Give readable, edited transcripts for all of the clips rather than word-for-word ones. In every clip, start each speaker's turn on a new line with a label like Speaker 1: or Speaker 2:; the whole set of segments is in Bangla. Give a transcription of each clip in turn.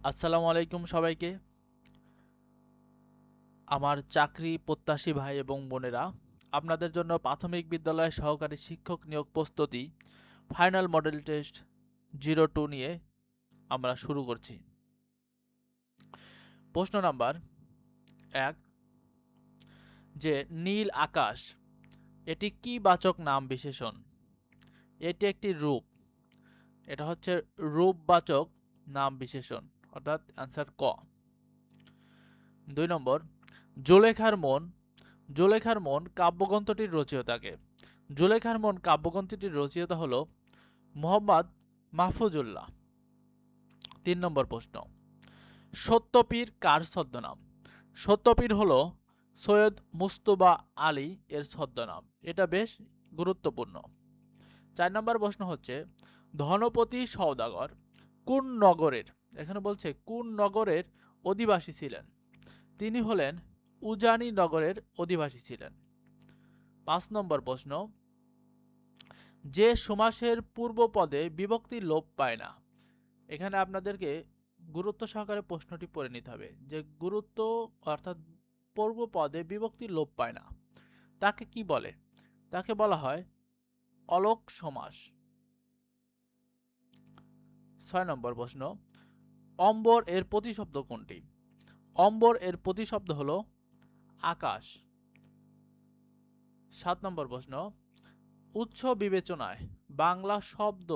Speaker 1: আসসালামু আলাইকুম সবাইকে। আমার চাকরি প্রত্যাশী ভাই এবং বোনেরা, আপনাদের জন্য প্রাথমিক বিদ্যালয় সহকারী শিক্ষক নিয়োগ প্রস্তুতি ফাইনাল মডেল টেস্ট 02 নিয়ে আমরা শুরু করছি। প্রশ্ন নাম্বার 1, যে নীল আকাশ এটি কি বাচক নাম বিশেষণ? এটি একটি রূপ, এটা হচ্ছে রূপবাচক নাম বিশেষণ, অর্থাৎ অ্যান্সার ক। 2 নম্বর, জুলেখার মন। জুলেখার মন কাব্যগ্রন্থটির রচয়িতাকে? জুলেখার মন কাব্যগ্রন্থটির রচয়িতা হল মোহাম্মদ মাহফুজুল্লাহ। 3 নম্বর প্রশ্ন, সত্যপীর কার ছদ্মনাম? সত্যপীর হল সৈয়দ মুস্তফা আলী এর ছদ্মনাম, এটা বেশ গুরুত্বপূর্ণ। 4 নম্বর প্রশ্ন হচ্ছে, ধনপতি সওদাগর কোন নগরের, এখানে বলছে কোন নগরের অধিবাসী ছিলেন? তিনি হলেন উজানি নগরের অধিবাসী ছিলেন। 5 নম্বর প্রশ্ন, যে সমাসের পূর্ব পদে বিভক্তি লোপ পায় না? এখানে আপনাদেরকে গুরুত্ব সহকারে প্রশ্নটি পড়ে নিতে হবে, যে গুরুত্ব অর্থাৎ পূর্ব পদে বিভক্তি লোপ পায় না তাকে কি বলে? তাকে বলা হয় অলোক সমাস। 6 নম্বর প্রশ্ন, অম্বর এর প্রতিশব্দ কোনটি? অম্বর এর প্রতিশব্দ হলো আকাশ। 7 নম্বর প্রশ্ন, উৎস বিবেচনায় বাংলা শব্দ,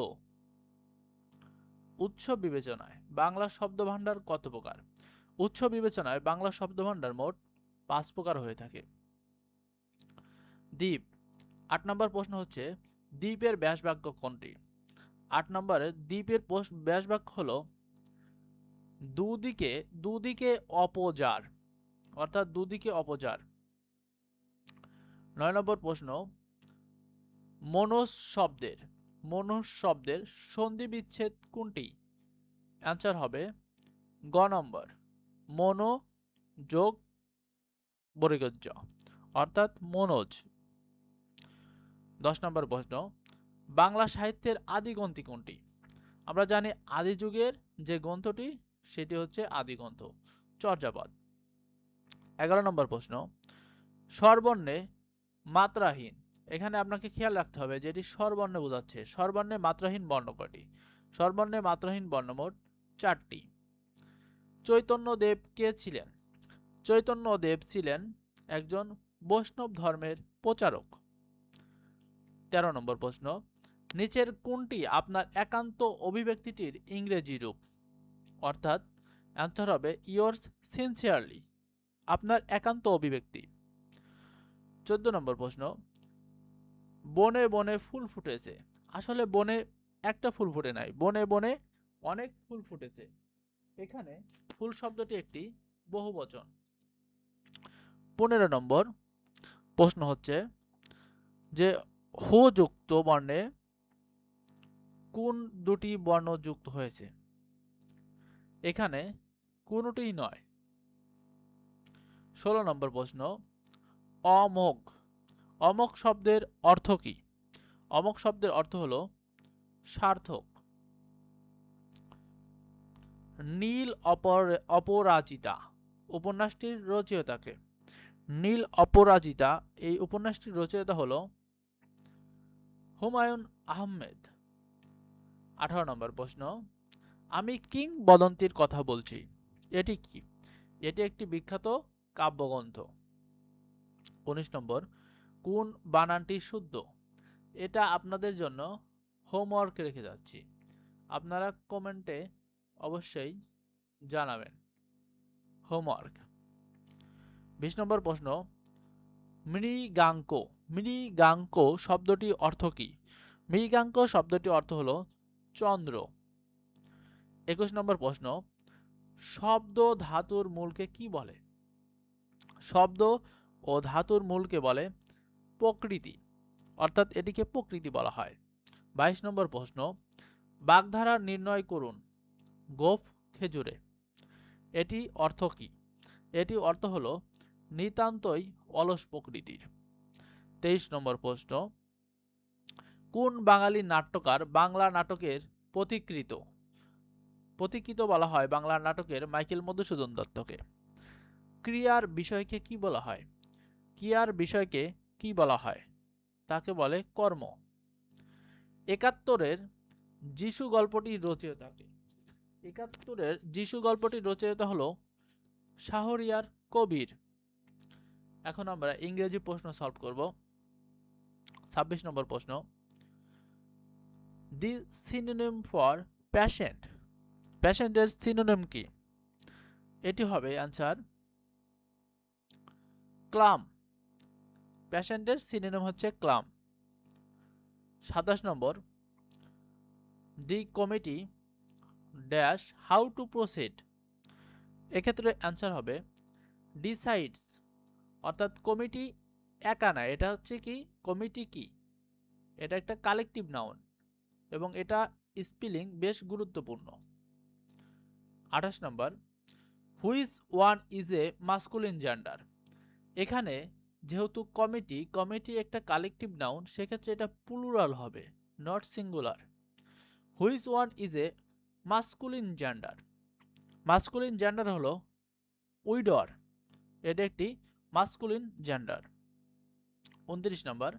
Speaker 1: উৎস বিবেচনায় বাংলা শব্দ ভান্ডার কত প্রকার? উৎস বিবেচনায় বাংলা শব্দ ভান্ডার মোট 5 প্রকার হয়ে থাকে। দ্বীপ। 8 নম্বর প্রশ্ন হচ্ছে, দ্বীপের ব্যাসবাক্য কোনটি? 8 নম্বরে দ্বীপের ব্যাসবাক্য হলো দুদিকে দুদিকে অপজার, অর্থাৎ দুদিকে অপজার। 9 নম্বর প্রশ্ন, মনস শব্দের সন্ধি বিচ্ছেদ কোনটি? অ্যান্সার হবে গ নম্বর, মনো যোগ বর্গজ, অর্থাৎ মনোজ। 10 নম্বর প্রশ্ন, বাংলা সাহিত্যের আদি গ্রন্থি কোনটি? আমরা জানি আদি যুগের যে গ্রন্থটি সেটি হচ্ছে আদি গ্রন্থ চর্যাপদ। 11 নম্বর প্রশ্ন, স্বরবর্ণে মাত্রাহীন, এখানে আপনাকে খেয়াল রাখতে হবে যেটি স্বরবর্ণে বোঝাচ্ছে, স্বরবর্ণে মাত্রাহীন বর্ণ কয়টি? স্বরবর্ণে মাত্রাহীন বর্ণ মোট 4টি। চৈতন্যদেব কে ছিলেন? চৈতন্যদেব ছিলেন একজন বৈষ্ণব ধর্মের প্রচারক। 13 নম্বর প্রশ্ন, নিচের কোনটি আপনার একান্ত অভিব্যক্তিটির ইংরেজি রূপ? অর্থাৎ অ্যান্সার হবে ইয়োর্স সিনসিয়ারলি, আপনার একান্ত অভিব্যক্তি। 14 নম্বর প্রশ্ন, বনে বনে ফুল ফুটেছে, আসলে বনে একটা ফুল ফুটে নাই, বনে বনে অনেক ফুল ফুটেছে, এখানে ফুল শব্দটি একটি বহুবচন। 15 নম্বর প্রশ্ন হচ্ছে যে হু যুক্ত বর্ণে কোন দুটি বর্ণ যুক্ত হয়েছে? এখানে কোনটিই নয়। 16 নম্বর প্রশ্ন, অমোঘ, অমোঘ শব্দের অর্থ কি? অমোঘ শব্দের অর্থ হলো সার্থক। নীল অপরাজিতা উপন্যাসটির রচয়িতাকে? নীল অপরাজিতা এই উপন্যাসটির রচয়িতা হলো হুমায়ুন আহমেদ। 18 নম্বর প্রশ্ন, আমি কিংবদন্তির কথা বলছি, এটি কি? এটি একটি বিখ্যাত কাব্যগ্রন্থ। 19 নম্বর, কোন বানানটি শুদ্ধ? এটা আপনাদের জন্য হোমওয়ার্ক রেখে যাচ্ছি, আপনারা কমেন্টে অবশ্যই জানাবেন হোমওয়ার্ক। 20 নম্বর প্রশ্ন, মৃগাঙ্ক, মৃগাঙ্ক শব্দটি অর্থ কি? মৃগাঙ্ক শব্দটি অর্থ হলো চন্দ্র। 21 নম্বর প্রশ্ন, শব্দ ধাতুর মূলকে কি বলে? শব্দ ও ধাতুর মূলকে বলে প্রকৃতি, অর্থাৎ এটিকে প্রকৃতি বলা হয়। 22 নম্বর প্রশ্ন, বাগধারা নির্ণয় করুন গোঁফ খেজুরে, এটি অর্থ কি? এটি অর্থ হলো নিতান্তই অলস প্রকৃতির। 23 নম্বর প্রশ্ন, কোন বাঙালি নাট্যকার বাংলা নাটকের পথিকৃৎ? পথিকৃৎ বলা হয় বাংলা নাটকের মাইকেল মধুসূদন দত্তকে। ক্রিয়ার বিষয়কে কি বলা হয়? ক্রিয়ার বিষয়কে কি বলা হয়? তাকে বলে কর্ম। একাত্তরের যিশু গল্পটির রচয়িতাকে। একাত্তরের যিশু গল্পটির রচয়িতা হলো শাহরিয়ার কবির। এখন আমরা ইংরেজি প্রশ্ন সলভ করব। 26 নম্বর প্রশ্ন, দি সিনোনিম ফর প্যাশেন্ট। প্যাশেন্টের সিনোনিম কি? এটি হবে অ্যান্সার ক্লাম। প্যাশেন্টের সিনোনিম হচ্ছে ক্লাম। 27 নম্বর, the committee dash how to proceed. এক্ষেত্রে অ্যান্সার হবে ডিসাইডস। অর্থাৎ কমিটি একা না, এটা হচ্ছে কি কমিটি কি, এটা একটা কালেকটিভ নাউন এবং এটা স্পেলিং বেশ গুরুত্বপূর্ণ। 28 নম্বর, which one is a masculine gender. এখানে যেহেতু কমিটি একটা কালেকটিভ নাউন, সেক্ষেত্রে এটা প্লুরাল হবে, not singular. Which one is a masculine gender. Masculine gender হলো উইডর, এটা একটি মাস্কুলিন জেন্ডার। 29 নম্বর,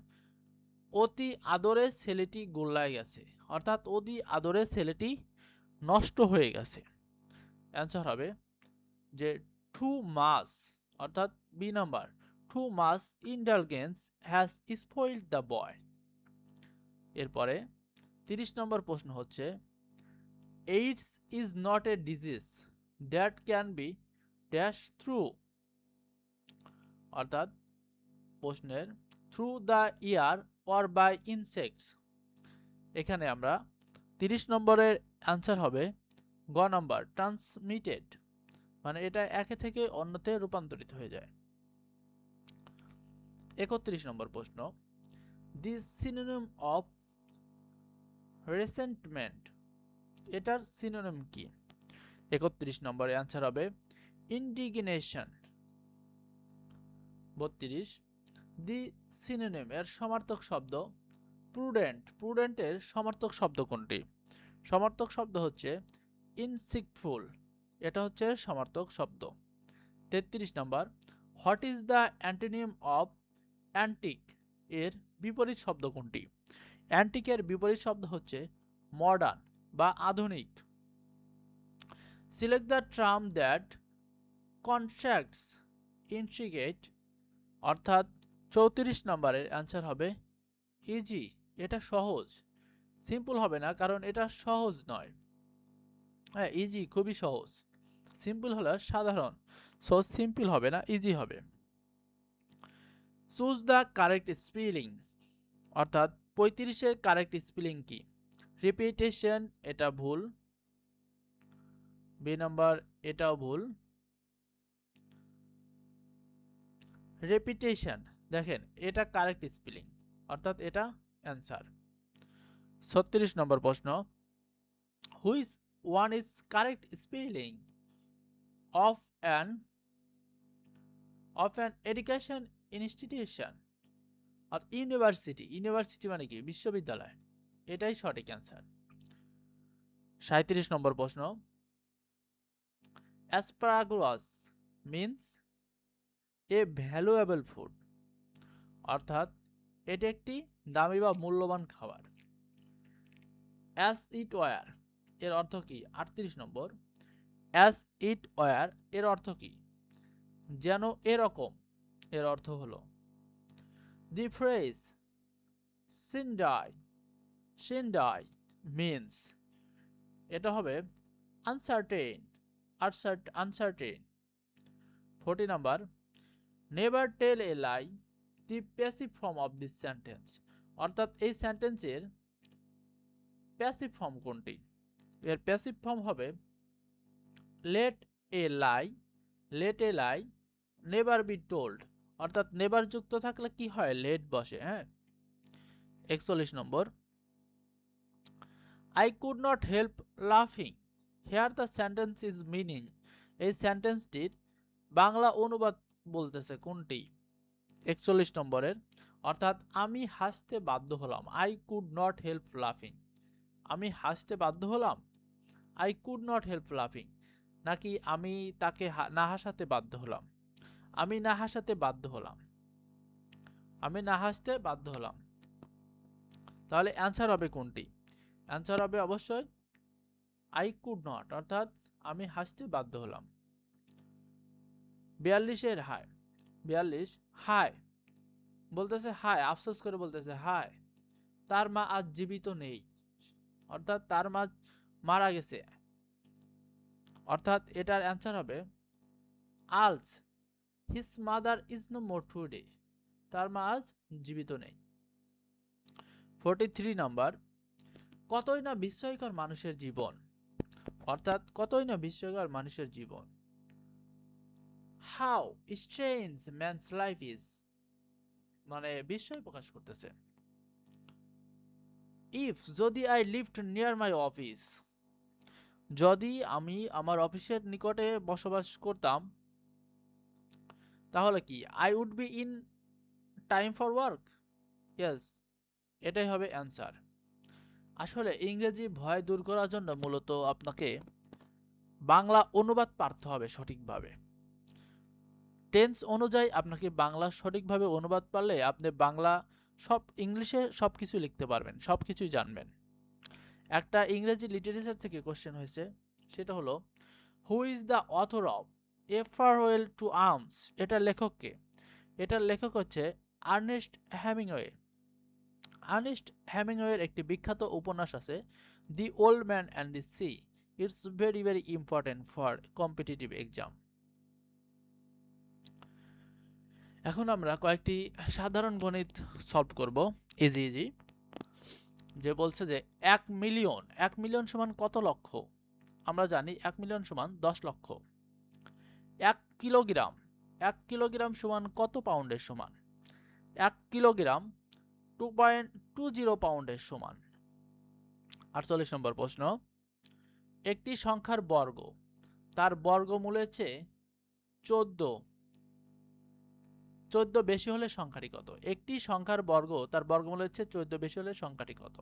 Speaker 1: অতি আদরে ছেলেটি গোল্লায় গেছে। অর্থাৎ অতি আদরে ছেলেটি নষ্ট হয়ে গেছে। অ্যান্সার হবে যে টু মাস, অর্থাৎ B number, too much indulgence has spoiled the boy. এরপরে 30 নম্বর প্রশ্ন হচ্ছে, AIDS is not a disease that can be dash through. অর্থাৎ প্রশ্নের through the air or by insects. এখানে আমরা 30 নম্বরের অ্যান্সার হবে গ নাম্বার, ট্রান্সমিটেড, মানে এটা একে থেকে অন্যতে রূপান্তরিত হয়ে যায়। 31 নম্বর প্রশ্ন, দি সিনোনিম অফ রেসেন্টমেন্ট। এটার সিনোনিম কি? 31 নম্বরের অ্যান্সার হবে ইন্ডিগনেশন। 32, দি সিনোনিম এর সমার্থক শব্দ প্রুডেন্ট। প্রুডেন্টের সমার্থক শব্দ কোনটি? সমার্থক শব্দ হচ্ছে ইনসিকফুল, এটা হচ্ছে সমার্থক শব্দ। 33 নম্বর, what is the antonym of antique. এর বিপরীত শব্দ কোনটি? অ্যান্টিকের বিপরীত শব্দ হচ্ছে মডার্ন বা আধুনিক। Select the term that constructs intricate. অর্থাৎ 34 নম্বরের অ্যান্সার হবে ইজি, এটা সহজ। সিম্পল হবে না, কারণ এটা সহজ নয়। হ্যাঁ, ইজি খুবই সহজ, সিম্পল হলে সাধারণ, সো সিম্পল হবে না, ইজি হবে। Choose the correct spelling. অর্থাৎ 35-এর কারেক্ট স্পেলিং কি? রিপিটেশন, এটা ভুল। বি নাম্বার, এটাও ভুল। রেপিটেশন, দেখেন এটা কারেক্ট স্পেলিং, অর্থাৎ এটা অ্যান্সার। 36 নম্বর প্রশ্ন, which one is correct spelling of an education institution. আর ইউনিভার্সিটি, ইউনিভার্সিটি মানে কি? বিশ্ববিদ্যালয়, এটাই সঠিক অ্যান্সার। 37 নম্বর প্রশ্ন, asparagus means a valuable food. অর্থাৎ এটি একটি দামি বা মূল্যবান খাবার। অ্যাজ ইট ওয়ার এর অর্থ কি? 38 নম্বর, অ্যাজ ইট ওয়ার এর অর্থ কি? যেন এরকম, এর অর্থ হলো দি ফ্রেজ সিন্ডাই মিন্স, এটা হবে uncertain. 40 number, never tell a lie, the passive form of this sentence. অর্থাৎ এই সেন্টেন্সের প্যাসিভ ফর্ম কোনটি? এর প্যাসিভ ফর্ম হবে let a lie never be told. অর্থাৎ নেভার যুক্ত থাকলে কি হয়? লেট বসে। হ্যাঁ। 41 নম্বর, আই কুড নট হেল্প লাফিং here the sentence is meaning. এই সেন্টেন্সটির বাংলা অনুবাদ বলতেছে কোনটি? 41 নম্বরের, অর্থাৎ আমি হাসতে বাধ্য হলাম। আই কুড নট হেল্প লাফিং, আমি হাসতে বাধ্য হলাম। আই কুড নট হেল্প লাফিং, নাকি আমি তাকে না হাসাতে বাধ্য হলাম? আমি না হাসাতে বাধ্য হলাম, আমি না হাসতে বাধ্য হলাম। তাহলে অ্যান্সার হবে কোনটি? অ্যান্সার হবে অবশ্যই আই কুড নট, অর্থাৎ আমি হাসতে বাধ্য হলাম। 42 হাই, 42 হাই বলতেছে, হাই আফসোস করে বলতেছে হাই, তার মা আজ জীবিত নেই, অর্থাৎ তার মা মারা গেছে। অর্থাৎ এটার অ্যান্সার হবে alas his mother is no more today, তার মা আজ জীবিত নেই। 43 নাম্বার, কতই না বিস্ময়কর মানুষের জীবন, অর্থাৎ কতই না বিস্ময়কর মানুষের জীবন। How strange man's life is, মানে বিস্ময় প্রকাশ করতেছে। ইফ যদি I lived near my office, যদি আমি আমার অফিসের নিকটে বসবাস করতাম, তাহলে কি I would be in time for work? Yes, এটাই হবে অ্যান্সার। আসলে ইংরেজি ভয় দূর করার জন্য মূলত আপনাকে বাংলা অনুবাদ পারতে হবে সঠিকভাবে। টেন্স অনুযায়ী আপনাকে বাংলা সঠিকভাবে অনুবাদ পারলে আপনি বাংলা সব ইংলিশে সব কিছু লিখতে পারবেন, সব কিছুই জানবেন। একটা ইংরেজি লিটারেচার থেকে কোশ্চেন হয়েছে, সেটা হলো who is the author of a farewell to arms, এটার লেখক কে? এটার লেখক হচ্ছে আর্নেস্ট হেমিংওয়ে। আর্নেস্ট হেমিংওয়ের একটি বিখ্যাত উপন্যাস আছে the old man and the sea. It's very very important for competitive exam. এখন আমরা কয়েকটি সাধারণ গণিত সলভ করব, ইজি ইজি। যে বলছে যে 1 মিলিয়ন সমান কত লক্ষ? আমরা জানি 1 মিলিয়ন সমান 10 লক্ষ। 1 কিলোগ্রাম, 1 কিলোগ্রাম সমান কত পাউন্ডের সমান? 1 কিলোগ্রাম 2.20 পাউন্ডের সমান। 48 নম্বর প্রশ্ন, একটি সংখ্যার বর্গ তার বর্গমূল হচ্ছে 14, 14 বেশি হলে সংখ্যাটি কত? একটি সংখ্যার বর্গ তার বর্গমূল হচ্ছে 14 বেশি হলে সংখ্যাটি কত?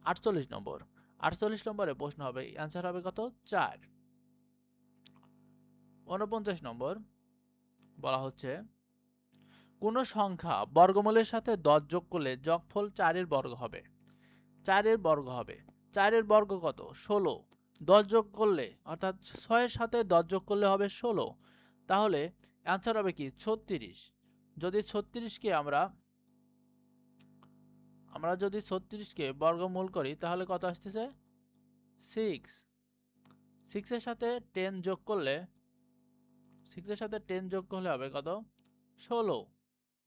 Speaker 1: 48 নম্বর, 48 নম্বরে প্রশ্ন হবে, অ্যান্সার হবে কত? 4। 49 নম্বর বলা হচ্ছে কোন সংখ্যা বর্গমূলের সাথে 10 যোগ করলে যোগফল 4 এর বর্গ হবে? 4 এর বর্গ হবে, 4 এর বর্গ কত? 16। 10 যোগ করলে, অর্থাৎ 6 এর সাথে 10 যোগ করলে হবে 16, তাহলে অ্যান্সার হবে কি? 36। যদি 36কে আমরা যদি 36কে বর্গমূল করি তাহলে কত আসতেছে? 6। 6 এর সাথে 10 যোগ করলে, 6 এর সাথে 10 যোগ করলে হবে কত? 16।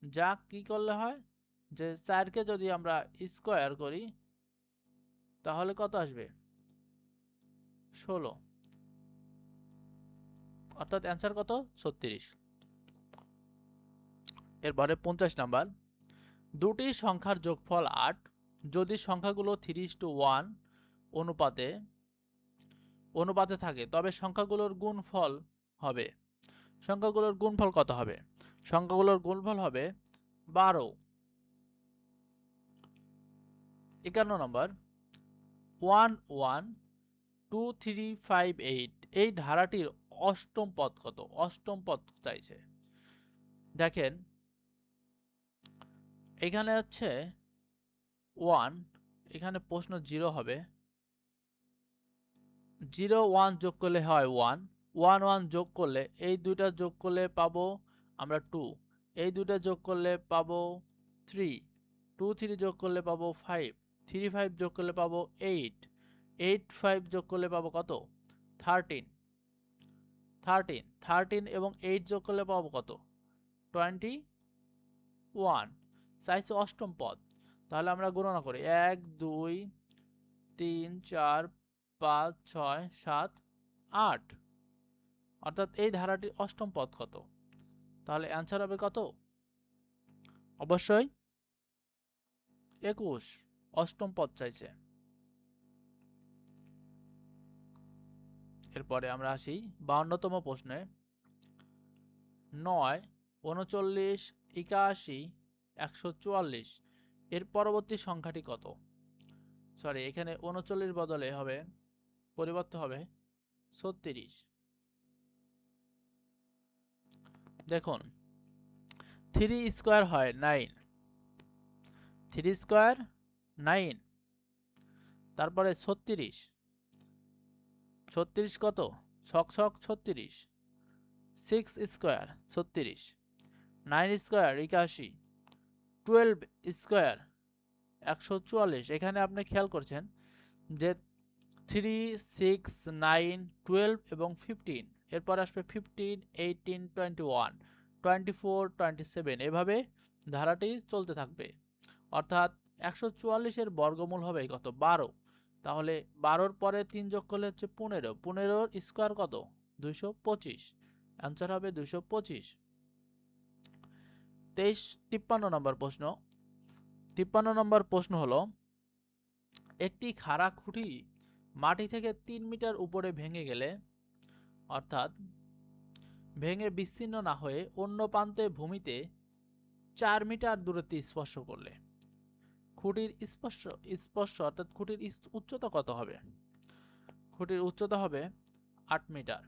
Speaker 1: যা কি করলে হয়, যে 4কে যদি আমরা স্কোয়ার করি তাহলে কত আসবে? 16, অর্থাৎ অ্যান্সার কত? 36। এরপরে 50 নাম্বার, দুটি সংখ্যার যোগফল 8 যদি সংখ্যাগুলো 3:1 অনুপাতে অনুপাতে থাকে তবে সংখ্যাগুলোর গুণফল হবে। সংখ্যাগুলোর গুণফল কত হবে? সংখ্যাগুলোর গুণফল হবে 12। 51 নম্বর, 112358 এই ধারাটির অষ্টম পদ কত? অষ্টম পদ চাইছে। দেখেন এখানে হচ্ছে 1, এখানে প্রশ্ন 0 হবে, 0 1 যোগ করলে হয় 1, 1 1 যোগ করলে এই দুইটা যোগ করলে পাবো আমরা 2, এই দুইটা যোগ করলে পাবো 3, 2 3 যোগ করলে পাবো 5, 3 5 যোগ করলে পাবো 8, 8 5 যোগ করলে পাবো কত? 13, 13, 13 এবং 8 যোগ করলে পাবো কত? 21। চাইছে অষ্টম পদ, তাহলে আমরা গণনা করি 1 2 3 4 5 6 7 8, অর্থাৎ এই ধারাটির অষ্টম পদ কত? তাহলে অ্যান্সার হবে কত? অবশ্যই 21, অষ্টম পদ চাইছে। এরপরে আমরা আসি 52তম প্রশ্নে, 9 39 81 144 এর পরবর্তী সংখ্যাটি কত? সরি, এখানে 39 বদলে হবে পরিবর্তে হবে 36। দেখুন 3 স্কোয়ার হয় 9, 3 স্কোয়ার 9, তারপরে 36, 36 কত, ছক ছক 36, 6 স্কোয়ার 36, 9 স্কোয়ার 81, 12 স্কোয়ার 144। এখানে আপনি খেয়াল করছেন যে 3, 6, 9, 12 এবং 15, এরপর আসবে 15, 18, 21, 24, 27, এভাবে ধারাটি চলতে থাকবে। অর্থাৎ 144-এর বর্গমূল হবে কত, 12। তাহলে 12-র পরে 3 যোগ করলে হচ্ছে 15, 15-র স্কোয়ার কত, 225, অ্যান্সার হবে 225। 53 নম্বর প্রশ্ন। 53 নম্বর প্রশ্ন হলো, একটি খাড়া খুঁটি মাটি থেকে 3 মিটার উপরে ভেঙে গেলে, অর্থাৎ ভেঙে বিচ্ছিন্ন না হয়ে অন্য প্রান্তে ভূমিতে 4 মিটার দূরত্বে স্পর্শ করলে খুঁটির স্পর্শ অর্থাৎ খুঁটির উচ্চতা কত হবে? খুঁটির উচ্চতা হবে 8 মিটার।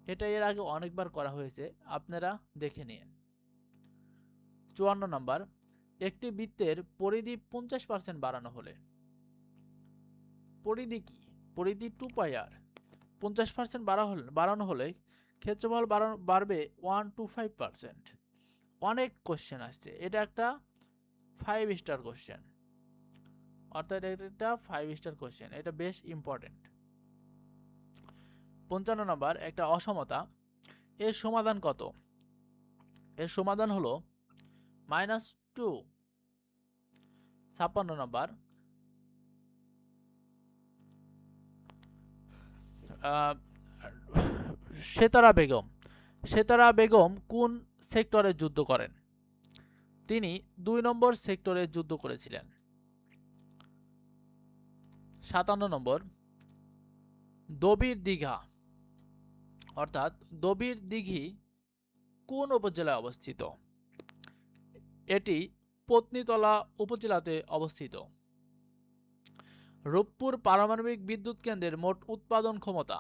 Speaker 1: এটা এর আগে অনেকবার করা হয়েছে, আপনারা দেখে নিন। 54 নম্বর, একটি বৃত্তের পরিধি 50% বাড়ানো হলে, পরিধি কি, পরিধি 2πr, 50% বাড়ানো হলে ক্ষেত্রফল বাড়বে 125%। অনেক কোশ্চেন আসছে, এটা একটা 5 স্টার কোশ্চেন, অর্থাৎ এটা 5 স্টার কোশ্চেন, এটা বেশ ইম্পর্টেন্ট। 55 নম্বর, একটা অসমতা, এর সমাধান কত? এর সমাধান হলো -2। 56 নম্বর, সেতারা বেগম কোন সেক্টরে যুদ্ধ করেন? তিনি 2 নম্বর সেক্টরে যুদ্ধ করেছিলেন। 57 নম্বর, দবির দীঘা অর্থাৎ দবির দিঘি কোন উপজেলায় অবস্থিত? এটি পত্নীতলা উপজেলাতে অবস্থিত। রূপপুর পারমাণবিক বিদ্যুৎ কেন্দ্রের মোট উৎপাদন ক্ষমতা,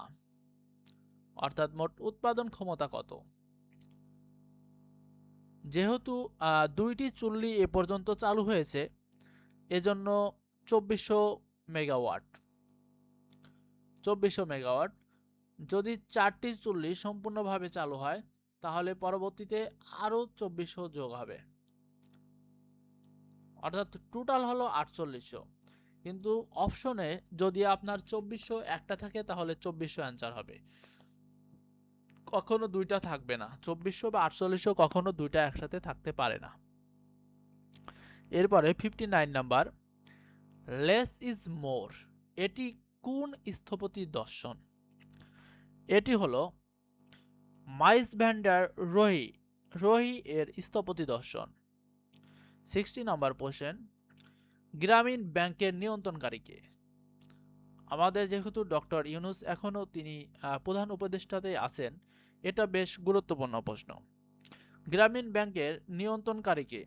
Speaker 1: অর্থাৎ মোট উৎপাদন ক্ষমতা কত? যেহেতু 2টি চুল্লি এ পর্যন্ত চালু হয়েছে, এজন্য 2400 মেগাওয়াট। 2400 মেগাওয়াট। যদি 4টি চুল্লি সম্পূর্ণভাবে চালু হয়, তাহলে পরবর্তীতে আরও 2400 যোগ হবে, অর্থাৎ টোটাল হলো 4800। কিন্তু অপশনে যদি আপনার 2400 একটা থাকে, তাহলে 2400 অ্যান্সার হবে, কখনো দুইটা থাকবে না। 2400 বা 4800 কখনো দুইটা একসাথে থাকতে পারে না। এরপরে 59 নাম্বার, লেস ইজ মোর, এটি কোন স্থপতি দর্শন? এটি হলো মাইস ভ্যান্ডার রোহি এর স্থপতি দর্শন। 60 নাম্বার কোশ্চেন, গ্রামীণ ব্যাংকের নিয়ন্ত্রণকারী কে? আমাদের যেহেতু ডক্টর ইউনূস এখনও তিনি প্রধান উপদেষ্টাতে আছেন, এটা বেশ গুরুত্বপূর্ণ প্রশ্ন। গ্রামীণ ব্যাংকের নিয়ন্ত্রণকারী কে?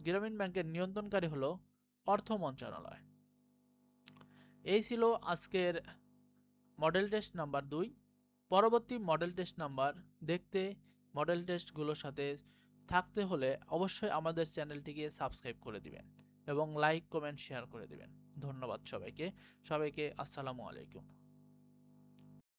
Speaker 1: গ্রামীণ ব্যাংকের নিয়ন্ত্রণকারী হলো অর্থ মন্ত্রণালয়। এই ছিল আজকের মডেল টেস্ট নাম্বার 2। পরবর্তী মডেল টেস্ট নাম্বার দেখতে, মডেল টেস্টগুলোর সাথে থাকতে হলে অবশ্যই আমাদের চ্যানেলটিকে সাবস্ক্রাইব করে দিবেন এবং লাইক, কমেন্ট, শেয়ার করে দিবেন। ধন্যবাদ সবাইকে। আসসালামু আলাইকুম।